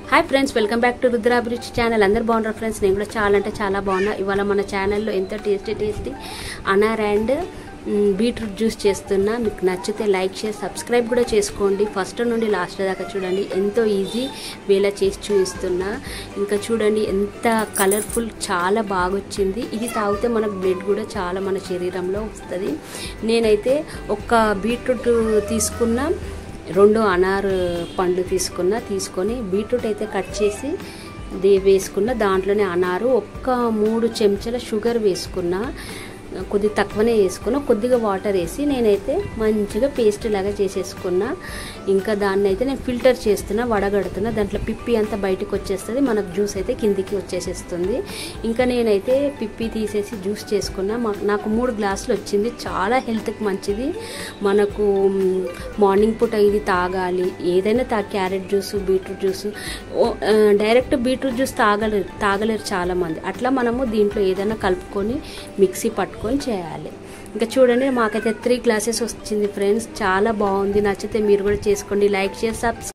hi friends welcome back to Rudra Abhiruchi channel अंदर बाగున్నారు friends నేను కూడా చాలా అంటే చాలా బాగున్నా ఇవాళ మన ఛానల్ లో ఎంత టేస్టీ అనార్ అండ్ బీట్రూట్ జ్యూస్ చేస్తున్నా మీకు నచ్చితే లైక్ షేర్ సబ్స్క్రైబ్ కూడా చేసుకోండి ఫస్ట్ నుండి లాస్ట్ దాకా చూడండి ఎంతో ఈజీ వేలా చేసి చూపిస్తున్నా ఇంకా చూడండి ఎంత కలర్ఫుల్ చాలా బాగా వచ్చింది ఇది తాగితే మనకు బ్లడ్ కూడా చాలా మన శరీరంలో వస్తది నేనైతే ఒక బీట్రూట్ తీసుకున్నా రెండు అనార్ పండు తీసుకొని బీట్రూట్ అయితే కట్ చేసి వేసుకున్న దాంట్లోనే అనారు ఒక్క 3 చెంచాల షుగర్ వేసుకున్నా కొద్ది తక్కువనే వేసుకున్నా కొద్దిగా వాటర్ వేసి నేనైతే మంచిగా పేస్ట్ లాగా చేసేసుకున్నా ఇంకా దాన్ని అయితే నేను ఫిల్టర్ చేస్తున్నా వడగడుతున్నా దాంట్లో పిప్పి అంతా బయటికి వచ్చేస్తుంది మనకు జ్యూస్ అయితే కిందికి వచ్చేసేస్తుంది ఇంకా నేనైతే పిప్పి తీసేసి జ్యూస్ చేసుకున్నా నాకు 3 గ్లాసులు వచ్చింది చాలా హెల్త్కి మంచిది మనకు మార్నింగ్ పూట ఇది తాగాలి ఏదైనా carrot juice beetroot juice direct beetroot juice తాగలేరు చాలామంది అట్లా మనము దీంట్లో ఏదైనా కలుపుకొని మిక్సీ పట్టుకొని చేయాలి ఇంకా చూడండి మాకైతే 3 గ్లాసెస్ వచ్చింది ఫ్రెండ్స్ చాలా బాగుంది నచ్చితే మీరు కూడా చేసుకోండి లైక్ షేర్ సబ్స్క్రైబ్